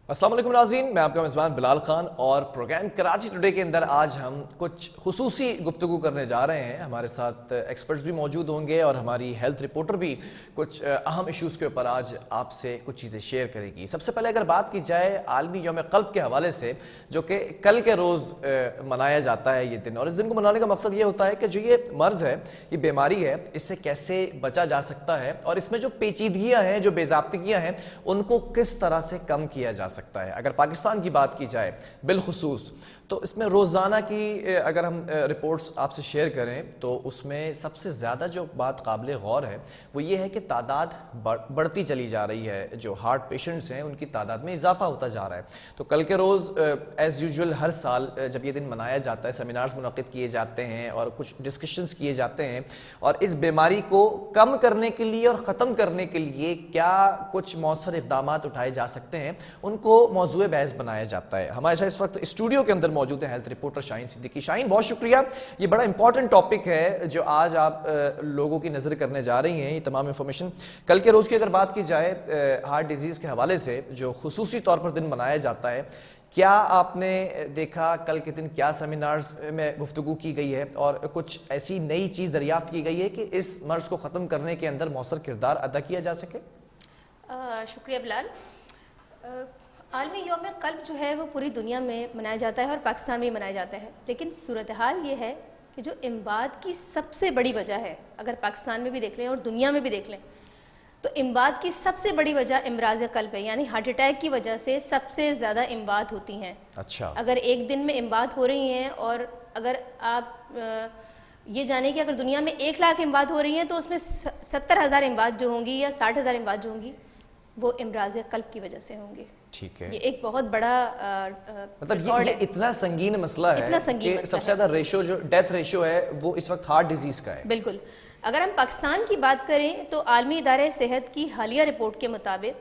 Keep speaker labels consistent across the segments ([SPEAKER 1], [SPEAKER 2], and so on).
[SPEAKER 1] अस्सलाम वालेकुम नाज़रीन, मैं आपका मेज़बान बिलाल खान और प्रोग्राम कराची टुडे के अंदर आज हम कुछ खुसूसी गुफ्तगू करने जा रहे हैं। हमारे साथ एक्सपर्ट्स भी मौजूद होंगे और हमारी हेल्थ रिपोर्टर भी कुछ अहम इश्यूज़ के ऊपर आज आपसे कुछ चीज़ें शेयर करेगी। सबसे पहले अगर बात की जाए आलमी यौम क़ल्ब के हवाले से, जो कि कल के रोज़ मनाया जाता है ये दिन, और इस दिन को मनाने का मकसद ये होता है कि जो ये मर्ज़ है, ये बीमारी है, इससे कैसे बचा जा सकता है और इसमें जो पेचीदगियाँ हैं, जो बेज़ाब्तियाँ हैं, उनको किस तरह से कम किया जा सकता है। अगर पाकिस्तान की बात की जाए बिलखुसूस, तो इसमें रोज़ाना की अगर हम रिपोर्ट्स आपसे शेयर करें तो उसमें सबसे ज़्यादा जो बात काबिल गौर है वो ये है कि तादाद बढ़ती चली जा रही है। जो हार्ट पेशेंट्स हैं उनकी तादाद में इजाफा होता जा रहा है। तो कल के रोज़ एज़ यूजुअल हर साल जब ये दिन मनाया जाता है, सेमिनार्स मुनक़िद किए जाते हैं और कुछ डिस्कशंस किए जाते हैं, और इस बीमारी को कम करने के लिए और ख़त्म करने के लिए क्या कुछ मौसर इक़दाम उठाए जा सकते हैं, उनको मौजूए बहस बनाया जाता है। हमारे साथ इस वक्त स्टूडियो के अंदर मौजूद है हेल्थ रिपोर्टर शाहीन सिद्दीकी। शाहीन, बहुत शुक्रिया। ये बड़ा इंपॉर्टेंट टॉपिक है जो आज आप लोगों की नज़र करने जा रही हैं। ये तमाम इंफॉर्मेशन कल के रोज़ की अगर बात की जाए हार्ट डिजीज़ के हवाले से जो खुसूसी तौर पर दिन मनाया जाता है, क्या आपने देखा कल के दिन क्या सेमिनार्स में गुफ्तगू की गई है और कुछ ऐसी नई चीज़ दरियाफ्त की गई है कि इस मर्ज़ को ख़त्म करने के अंदर मौसर किरदार अदा किया जा सके?
[SPEAKER 2] शुक्रिया बिलाल। आलमी यौम क़ल्ब जो है वो पूरी दुनिया में मनाया जाता है और पाकिस्तान में भी मनाया जाता है, लेकिन सूरत हाल ये है कि जो इम्बाद की सबसे बड़ी वजह है, अगर पाकिस्तान में भी देख लें और दुनिया में भी देख लें, तो इम्बाद की सबसे बड़ी वजह इमराज़ क़ल्ब है। यानी हार्ट अटैक की वजह से सबसे ज़्यादा इम्बाद होती हैं।
[SPEAKER 1] अच्छा,
[SPEAKER 2] अगर एक दिन में इम्बाद हो रही हैं, और अगर आप ये जाने कि अगर दुनिया में 1 लाख इम्बाद हो रही हैं तो उसमें 70,000 इम्बाद जो होंगी या 60,000 इम्बाद जो होंगी वो इमराज़ क़ल्ब की वजह से होंगी।
[SPEAKER 1] ठीक है,
[SPEAKER 2] ये एक बहुत बड़ा
[SPEAKER 1] मतलब ये इतना संगीन मसला है कि सबसे ज्यादा रेशो जो डेथ रेशो है वो इस वक्त हार्ट डिजीज का है।
[SPEAKER 2] बिल्कुल। अगर हम पाकिस्तान की बात करें तो आलमी इदारे सेहत की हालिया रिपोर्ट के मुताबिक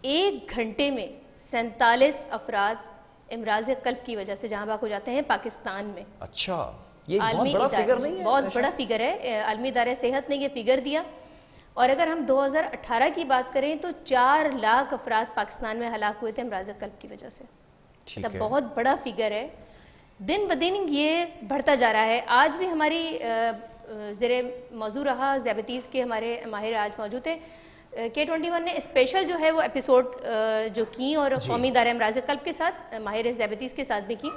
[SPEAKER 2] 1 घंटे में 47 अफराद इमराज़ क़ल्ब की वजह से जहाँ बाक हो जाते हैं पाकिस्तान में।
[SPEAKER 1] अच्छा, ये बहुत बड़ा फिगर नहीं है?
[SPEAKER 2] बहुत बड़ा फिगर है। आलमी इदारे सेहत ने ये फिगर दिया। और अगर हम 2018 की बात करें तो 4 लाख अफराद पाकिस्तान में हलाक हुए थे इमराज़ क़ल्ब की वजह से। मतलब बहुत बड़ा फिगर है। दिन ब दिन ये बढ़ता जा रहा है। आज भी हमारी ज़ेरे मौजू रहा ज़ियाबतीज़ के हमारे माहिर आज मौजूद थे। K21 ने स्पेशल जो है वो एपिसोड जो की और कौमी इदारे इमराज़ क़ल्ब के साथ, माहिर ज़ियाबतीज़ के साथ भी की,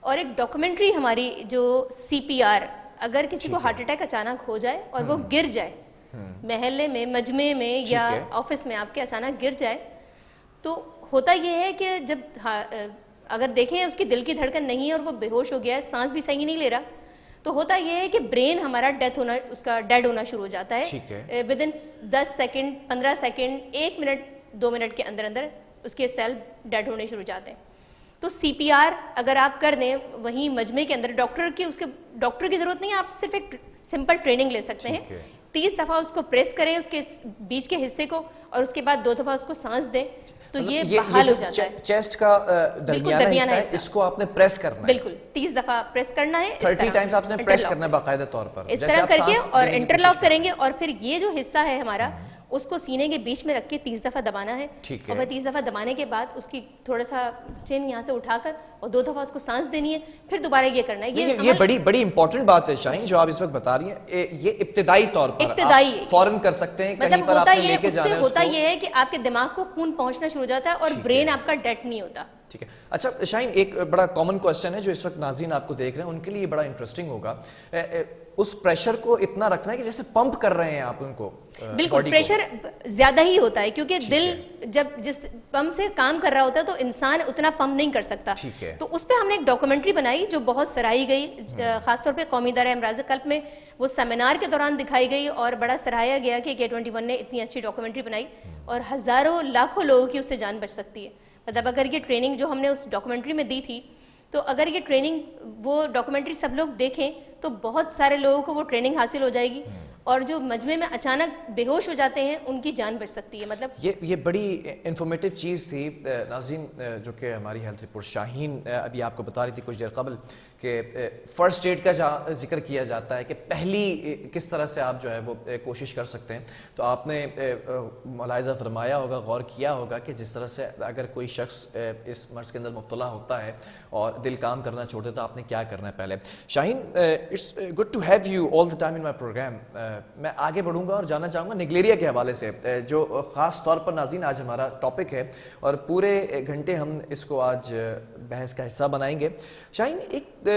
[SPEAKER 2] और एक डॉक्यूमेंट्री हमारी जो CPR, अगर किसी को हार्ट अटैक अचानक हो जाए और वो गिर जाए महल्ले में, मजमे में या ऑफिस में आपके अचानक गिर जाए, तो होता यह है कि जब अगर देखें उसकी दिल की धड़कन नहीं है और वो बेहोश हो गया है, सांस भी सही नहीं ले रहा, तो होता यह है कि ब्रेन हमारा उसका डेड होना शुरू हो जाता है। With in 10 second, 15 second, 1 minute, 2 minute के अंदर अंदर उसके सेल डेड होने शुरू हो जाते हैं। तो CPR अगर आप कर दें वहीं मजमे के अंदर, डॉक्टर की जरूरत नहीं है, आप सिर्फ एक सिंपल ट्रेनिंग ले सकते हैं। 30 दफ़ा उसको प्रेस करें उसके बीच के हिस्से को, और उसके बाद 2 दफ़ा उसको सांस दें, तो ये बहाल हो जाता है।
[SPEAKER 1] चेस्ट का दरमियाना हिस्सा, इसको आपने प्रेस करना है।
[SPEAKER 2] बिल्कुल 30 दफ़ा प्रेस करना है,
[SPEAKER 1] 30 टाइम्स आपने प्रेस करना है बाकायदा तौर पर,
[SPEAKER 2] इस तरह करके, और इंटरलॉक करेंगे, और फिर ये जो हिस्सा है हमारा उसको सीने के बीच में रख के 30 दफ़ा दबाना है। और वह 30 दफ़ा दबाने के बाद उसकी थोड़ा सा चिन यहाँ से उठाकर और 2 दफ़ा उसको सांस देनी है, फिर दोबारा ये करना है।
[SPEAKER 1] ये बड़ी इंपॉर्टेंट बात है शाहीन जो आप इस वक्त बता रही हैं। ये इब्तिदाई तौर पर आप फौरन कर सकते हैं, कहीं पर आपने लेके जाना है।
[SPEAKER 2] होता ये है कि आपके दिमाग को खून पहुंचना शुरू हो जाता है और ब्रेन आपका डेड नहीं होता।
[SPEAKER 1] ठीक है। अच्छा शाहीन, एक बड़ा कॉमन क्वेश्चन है जो इस वक्त नाज़रीन आपको देख रहे हैं उनके लिए बड़ा इंटरेस्टिंग होगा। उस प्रेशर को इतना रखना है कि जैसे पंप कर रहे हैं आप उनको।
[SPEAKER 2] बिल्कुल, प्रेशर ज्यादा ही होता है क्योंकि दिल जब जिस पंप से काम कर रहा होता है तो इंसान उतना पंप नहीं कर सकता। तो उस पर हमने एक डॉक्यूमेंट्री बनाई जो बहुत सराही गई, खासतौर पे कौमी इदारा इमराज़ क़ल्ब में वो सेमिनार के दौरान दिखाई गई और बड़ा सराहाया गया कि K21 ने इतनी अच्छी डॉक्यूमेंट्री बनाई और हज़ारों लाखों लोगों की उससे जान बच सकती है। मतलब अगर ये ट्रेनिंग जो हमने उस डॉक्यूमेंट्री में दी थी, तो अगर ये ट्रेनिंग वो डॉक्यूमेंट्री सब लोग देखें तो बहुत सारे लोगों को वो ट्रेनिंग हासिल हो जाएगी और जो मजमे में अचानक बेहोश हो जाते हैं उनकी जान बच सकती है। मतलब
[SPEAKER 1] ये बड़ी इंफॉर्मेटिव चीज़ थी नाज़रीन, जो कि हमारी हेल्थ रिपोर्ट शाहीन अभी आपको बता रही थी कुछ देर कबल कि फ़र्स्ट एड का जहाँ जिक्र किया जाता है कि पहली किस तरह से आप जो है वो कोशिश कर सकते हैं। तो आपने मुलाहिज़ा फरमाया होगा, गौर किया होगा कि जिस तरह से अगर कोई शख्स इस मर्ज़ के अंदर मुब्तला होता है और दिल काम करना छोड़ देता, आपने क्या करना है पहले। Shaheen, it's good to have you all the time in my program. मैं आगे बढ़ूंगा और जानना चाहूँगा निगलेरिया के हवाले से, जो ख़ास तौर पर नाज़रीन आज हमारा टॉपिक है और पूरे घंटे हम इसको आज बहस का हिस्सा बनाएंगे। शाहीन, एक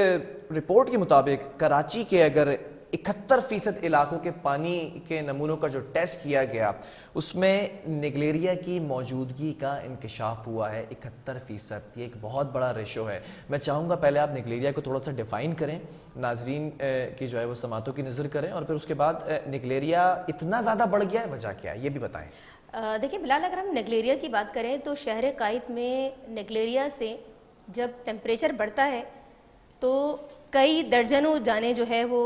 [SPEAKER 1] रिपोर्ट के मुताबिक कराची के अगर 71% इलाकों के पानी के नमूनों का जो टेस्ट किया गया उसमें निगलेरिया की मौजूदगी का इंकशाफ हुआ है 71%। ये एक बहुत बड़ा रेशो है। मैं चाहूँगा पहले आप निगलेरिया को थोड़ा सा डिफ़ाइन करें, नाजरीन की जो है वो समातों की नज़र करें, और फिर उसके बाद निगलेरिया इतना ज़्यादा बढ़ गया है, वजह क्या है, ये भी बताएं।
[SPEAKER 2] देखिए बिलाल, अगर हम निगलेरिया की बात करें तो शहर कायद में निगलेरिया से जब टेम्परेचर बढ़ता है तो कई दर्जनों जानें जो है वो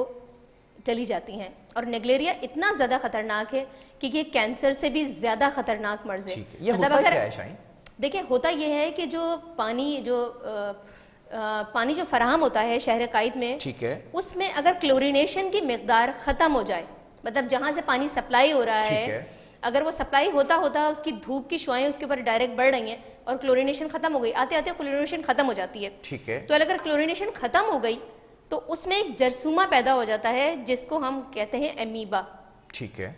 [SPEAKER 2] चली जाती हैं। और निगलेरिया इतना ज़्यादा खतरनाक है कि ये कैंसर से भी ज़्यादा खतरनाक मर्ज है।
[SPEAKER 1] ये मतलब होता क्या है शाहीन?
[SPEAKER 2] देखिए होता ये है कि जो पानी जो फराहम होता है शहर कायद में,
[SPEAKER 1] ठीक है,
[SPEAKER 2] उसमें अगर क्लोरीनेशन की मिकदार ख़त्म हो जाए, मतलब जहाँ से पानी सप्लाई हो रहा है, अगर वो सप्लाई होता होता उसकी धूप की शुआएं उसके ऊपर डायरेक्ट बढ़ रही हैं और क्लोरीनेशन खत्म हो गई, आते आते क्लोरीनेशन खत्म हो जाती है।
[SPEAKER 1] ठीक है,
[SPEAKER 2] तो अगर क्लोरीनेशन खत्म हो गई तो उसमें एक जरसूमा पैदा हो जाता है जिसको हम कहते हैं एमीबा।
[SPEAKER 1] ठीक है,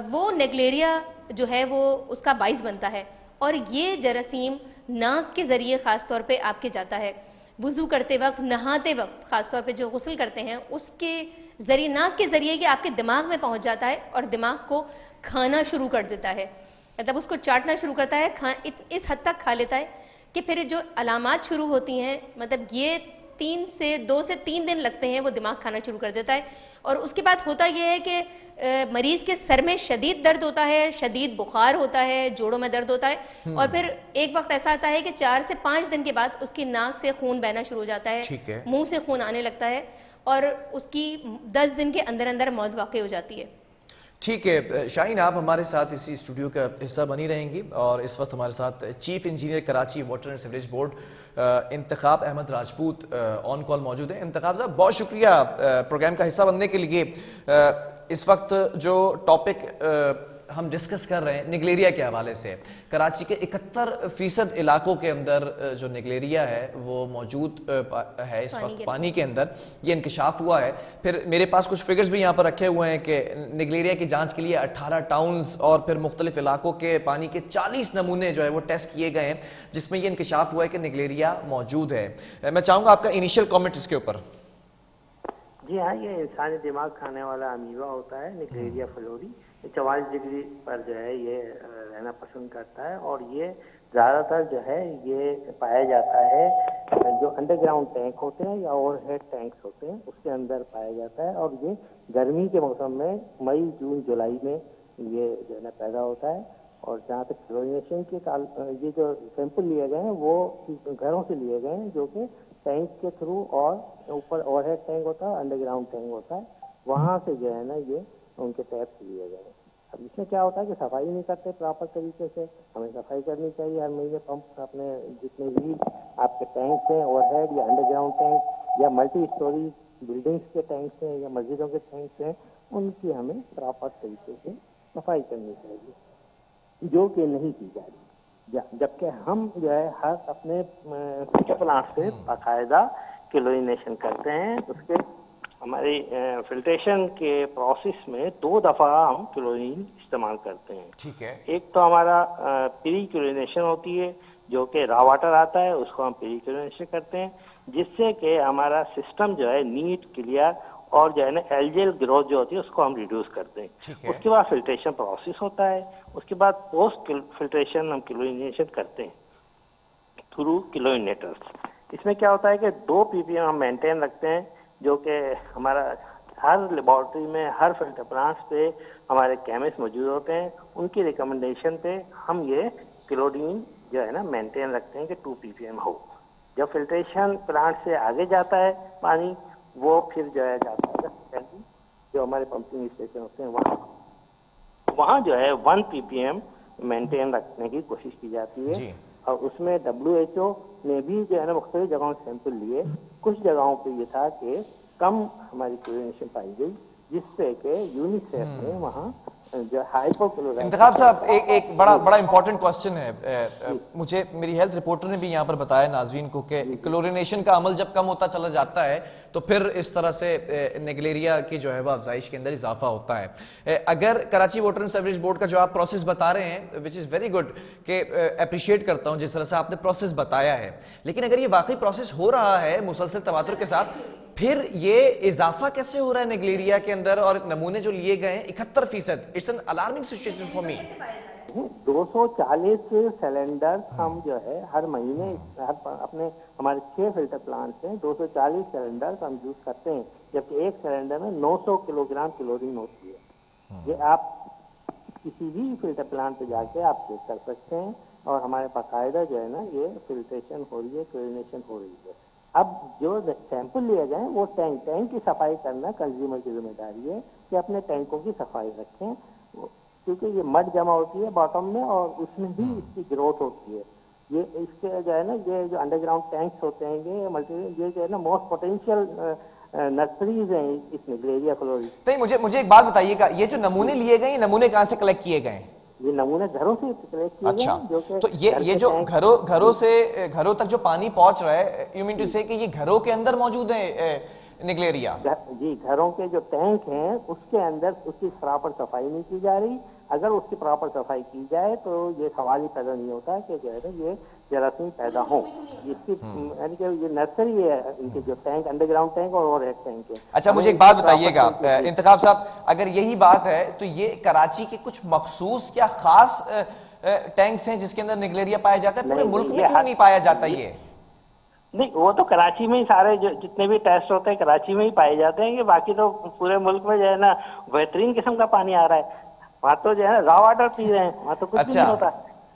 [SPEAKER 2] वो निगलेरिया जो है वो उसका बाइस बनता है और ये जरासीम नाक के जरिए खास तौर पे आपके जाता है। वुजू करते वक्त, नहाते वक्त, खास तौर पे जो गुस्ल करते हैं उसके जरिए, नाक के जरिए कि आपके दिमाग में पहुंच जाता है और दिमाग को खाना शुरू कर देता है, मतलब उसको चाटना शुरू करता है, इस हद तक खा लेता है कि फिर जो अलामात शुरू होती हैं, मतलब ये 2 से 3 दिन लगते हैं, वो दिमाग खाना शुरू कर देता है। और उसके बाद होता यह है कि मरीज के सर में शदीद दर्द होता है, शदीद बुखार होता है, जोड़ों में दर्द होता है और फिर एक वक्त ऐसा आता है कि 4 से 5 दिन के बाद उसकी नाक से खून बहना शुरू हो जाता है, मुंह से खून आने लगता है और उसकी 10 दिन के अंदर अंदर मौत वाक़ई हो जाती है।
[SPEAKER 1] ठीक है शाहीन, आप हमारे साथ इसी स्टूडियो का हिस्सा बनी रहेंगी और इस वक्त हमारे साथ chief engineer Karachi water and sewerage board Intikhab Ahmed Rajput on call मौजूद हैं। इंतखाब साहब, बहुत शुक्रिया प्रोग्राम का हिस्सा बनने के लिए। इस वक्त जो टॉपिक हम डिस्कस कर रहे हैं निगलेरिया के हवाले से, कराची के 71% इलाकों के अंदर जो निगलेरिया है वो मौजूद है इस वक्त पानी के अंदर, ये इंकशाफ हुआ है। फिर मेरे पास कुछ फिगर्स भी यहाँ पर रखे हुए हैं कि निगलेरिया की जांच के लिए 18 टाउन्स और फिर मुख्तलिफ इलाकों के पानी के 40 नमूने जो है वो टेस्ट किए गए हैं, जिसमें ये इंकशाफ हुआ है कि निगलेरिया मौजूद है। मैं चाहूँगा आपका इनिशियल कॉमेंट इसके ऊपर।
[SPEAKER 3] जी हाँ, ये इंसानी दिमाग खाने वाला अमीबा होता है निगलेरिया फ्लोरी। 44 डिग्री पर जो है ये रहना पसंद करता है और ये ज़्यादातर जो है ये पाया जाता है जो अंडरग्राउंड टैंक होते हैं या ओवरहेड टैंक्स होते हैं उसके अंदर पाया जाता है। और ये गर्मी के मौसम में मई, जून, जुलाई में ये जो है ना पैदा होता है। और जहाँ तक क्लोरीनेशन के ये जो सैंपल लिए गए हैं वो घरों से लिए गए हैं, जो कि टैंक के थ्रू और ऊपर ओवरहेड टैंक होता है, अंडरग्राउंड टैंक होता है, वहाँ से जो है ना ये उनके टैप्स लिए गए। अब इसमें क्या होता है कि सफाई नहीं करते प्रॉपर तरीके से। हमें सफाई करनी चाहिए हर महीने। पंप अपने जितने भी आपके टैंक्स हैं, ओवरहेड या अंडरग्राउंड टैंक या मल्टी स्टोरी बिल्डिंग्स के टैंक्स हैं या मस्जिदों के टैंक्स हैं, उनकी हमें प्रॉपर तरीके से सफाई करनी चाहिए, जो कि नहीं की जा रही। जबकि हम जो है हर अपने प्लांट से बाकायदा क्लोरीनेशन करते हैं। उसके हमारी फिल्ट्रेशन के प्रोसेस में 2 दफ़ा हम क्लोरीन इस्तेमाल करते हैं।
[SPEAKER 1] ठीक है।
[SPEAKER 3] एक तो हमारा प्री क्लोरीनेशन होती है, जो कि रॉ वाटर आता है, उसको हम प्री क्लोरीनेशन करते हैं, जिससे कि हमारा सिस्टम जो है नीट, क्लियर और जो है ना एल्जियल ग्रोथ जो होती है उसको हम रिड्यूस करते हैं। उसके बाद फिल्ट्रेशन प्रोसेस होता है। उसके बाद पोस्ट फिल्ट्रेशन हम क्लोरीनेशन करते हैं थ्रू क्लोरीनेटर्स। इसमें क्या होता है कि 2 ppm हम मेंटेन रखते हैं, जो कि हमारा हर लेबॉर्ट्री में, हर फिल्टर प्लांट्स पे हमारे केमिस्ट मौजूद होते हैं। उनकी रिकमेंडेशन पे हम ये क्लोरीन जो है ना मेंटेन रखते हैं कि 2 ppm हो। जब फिल्ट्रेशन प्लांट से आगे जाता है पानी, वो फिर जो है जाता है जो हमारे पंपिंग स्टेशन होते हैं वहाँ जो है 1 ppm मेंटेन रखने की कोशिश की जाती है। और उसमें WHO ने भी जो है ना मुख्तलिफ जगहों से सैंपल लिए। कुछ जगहों पे ये था कि कम हमारी क्लोरीनेशन पाई गई, जिससे कि यूनिसेफ ने वहाँ जो हाइपोक्लोराइड।
[SPEAKER 1] इंतखाब साहब एक बड़ा इंपॉर्टेंट क्वेश्चन है, मुझे मेरी हेल्थ रिपोर्टर ने भी यहाँ पर बताया नाज़रीन को कि क्लोरीनेशन का अमल जब कम होता चला जाता है तो फिर इस तरह से निगलेरिया की जो है वह अफजाइश के अंदर इजाफा होता है। अगर Karachi water and sewerage board का जो आप प्रोसेस बता रहे हैं, विच इज़ वेरी गुड, कि अप्रिशिएट करता हूँ जिस तरह से आपने प्रोसेस बताया है, लेकिन अगर ये वाकई प्रोसेस हो रहा है मुसलसल तवातुर के साथ, फिर ये इजाफा कैसे हो रहा है निगलेरिया के अंदर? और नमूने जो लिए गए हैं 71%, it's an alarming situation for me.
[SPEAKER 3] 240 cylinder हम जो है हर महीने अपने हमारे 6 फिल्टर प्लांट हैं, 240 सिलेंडर हम यूज करते हैं, जबकि एक सिलेंडर में 900 किलोग्राम क्लोरीन होती है। ये आप किसी भी फिल्टर प्लांट पे जाके आप चेक कर सकते हैं, और हमारे बाकायदा जो है ना ये फिल्ट्रेशन हो रही है, क्लोरीनेशन हो रही है। अब जो सैंपल लिए गए वो टैंक की सफाई करना कंज्यूमर की जिम्मेदारी है कि अपने टैंकों की सफाई रखें, क्योंकि ये मड जमा होती है बॉटम में और उसमें ही इसकी ग्रोथ होती है। ये इसके जो है ना ये जो अंडरग्राउंड टैंक्स होते हैं ये जो है ना मोस्ट पोटेंशियल नर्सरीज हैं इस निगलेरिया फ्लोरी।
[SPEAKER 1] तो मुझे एक बात बताइएगा, ये जो नमूने लिए गए, नमूने कहाँ से कलेक्ट किए गए?
[SPEAKER 3] ये नमूने घरों से कलेक्ट किए
[SPEAKER 1] अच्छा,
[SPEAKER 3] जो
[SPEAKER 1] तो ये जो घरों तक जो पानी पहुंच रहा है, यू मीन टू से कि ये घरों के अंदर मौजूद है निगलेरिया?
[SPEAKER 3] जी, घरों के जो टैंक हैं उसके अंदर उसकी प्रॉपर सफाई नहीं की जा रही। अगर उसकी प्रॉपर सफाई की जाए तो ये सवाल ही पैदा नहीं होता कि जो है ना ये जरासीम पैदा हो। इसकी यानी कि ये नर्सरी है इनके जो टैंक, अंडरग्राउंड टैंक और ओवरहेड टैंक है।
[SPEAKER 1] अच्छा, मुझे एक बात बताइएगा इंतखाब साहब, अगर यही बात है तो ये कराची के कुछ मखसूस या खास टैंक्स हैं जिसके अंदर निगलेरिया पाया जाता है? पूरे मुल्क में क्यों नहीं पाया जाता ये?
[SPEAKER 3] नहीं, वो तो कराची में ही सारे जितने भी टेस्ट होते हैं कराची में ही पाए जाते हैं, कि बाकी तो पूरे मुल्क में जो है ना बेहतरीन किस्म का पानी आ रहा है। वहाँ तो जो है ना रॉ वाटर पी रहे हैं, वहाँ तो कुछ भी नहीं होता।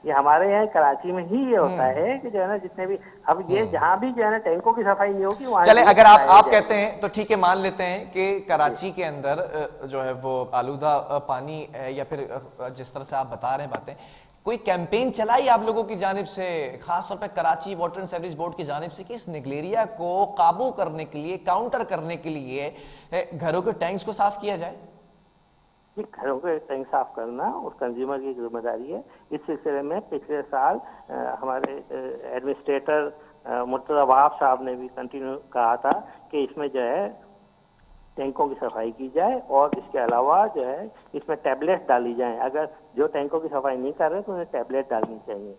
[SPEAKER 3] ये हमारे यहाँ कराची में ही ये होता है कि जो है ना जितने भी अब ये जहाँ भी जो है ना टैंकों की सफाई नहीं होगी वहाँ।
[SPEAKER 1] चले, अगर आप कहते हैं तो ठीक है, मान लेते हैं कि कराची के अंदर जो है वो आलूदा पानी है, या फिर जिस तरह से आप बता रहे हैं बातें, कोई कैंपेन चलाई आप लोगों की जानिब से, खास तौर पे Karachi water and sewerage board की जानिब से, कि इस निगलेरिया को काबू करने के लिए, काउंटर करने के लिए घरों के टैंक्स को साफ किया जाए?
[SPEAKER 3] घरों के टैंक साफ करना और कंज्यूमर की जिम्मेदारी है। इस सिलसिले में पिछले साल हमारे एडमिनिस्ट्रेटर मुर्तजा वहाब साहब ने भी कंटिन्यू कहा था कि इसमें जो है टैंकों की सफाई की जाए, और इसके अलावा जो है इसमें टैबलेट डाली जाएं। अगर जो टैंकों की सफाई नहीं कर रहे तो उन्हें टैबलेट डालनी चाहिए।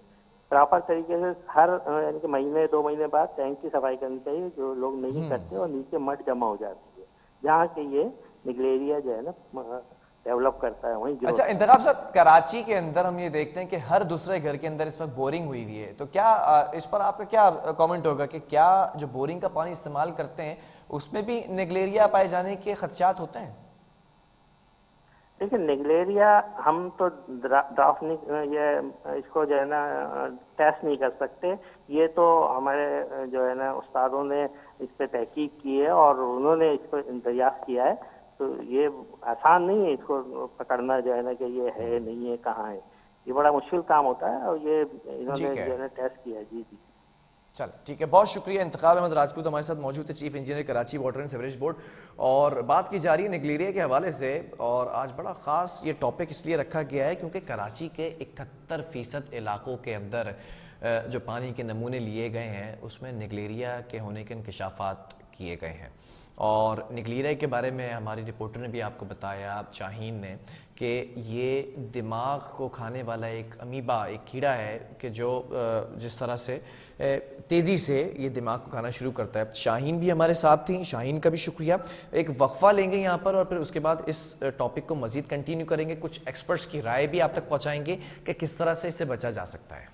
[SPEAKER 3] प्रॉपर तरीके से हर यानी कि महीने 2 महीने बाद टैंक की सफाई करनी चाहिए, जो लोग नहीं करते, और नीचे मड जमा हो जाती है जहाँ के ये निगलेरिया जो है ना डेवलप करता है वहीं।
[SPEAKER 1] अच्छा इंतखाब साहब, कराची के अंदर हम ये देखते हैं कि हर दूसरे घर के अंदर इस वक्त बोरिंग हुई हुई है, तो क्या इस पर आपका क्या कमेंट होगा कि क्या जो बोरिंग का पानी इस्तेमाल करते हैं उसमें भी निगलेरिया पाए जाने के खदशात होते हैं?
[SPEAKER 3] देखिए, निगलेरिया हम तो ड्राफ्ट नहीं, ये इसको जो है ना टेस्ट नहीं कर सकते। ये तो हमारे जो है ना उस्तादों ने इस पर तहकीक की है और उन्होंने इसको दरियाफ्त किया है, तो ये आसान नहीं है इसको पकड़ना जो है ना कि ये है नहीं है, कहाँ है। ये बड़ा मुश्किल काम होता है, और ये इन्होंने जो है ना टेस्ट किया है। जी जी,
[SPEAKER 1] चल ठीक है, बहुत शुक्रिया। इंतखाब अहमद राजपूत हमारे साथ मौजूद है, chief engineer Karachi water and sewerage board, और बात की जा रही है निगलेरिया के हवाले से। और आज बड़ा ख़ास ये टॉपिक इसलिए रखा गया है क्योंकि कराची के 71% इलाकों के अंदर जो पानी के नमूने लिए गए हैं उसमें निगलेरिया के होने के इंकशाफात किए गए हैं। और निगलेरिया के बारे में हमारी रिपोर्टर ने भी आपको बताया, शाहीन ने, कि ये दिमाग को खाने वाला एक अमीबा, एक कीड़ा है कि जो जिस तरह से तेज़ी से ये दिमाग को खाना शुरू करता है। शाहीन भी हमारे साथ थी, शाहीन का भी शुक्रिया। एक वक्फा लेंगे यहाँ पर और फिर उसके बाद इस टॉपिक को मज़ीद कंटिन्यू करेंगे, कुछ एक्सपर्ट्स की राय भी आप तक पहुँचाएंगे कि किस तरह से इससे बचा जा सकता है।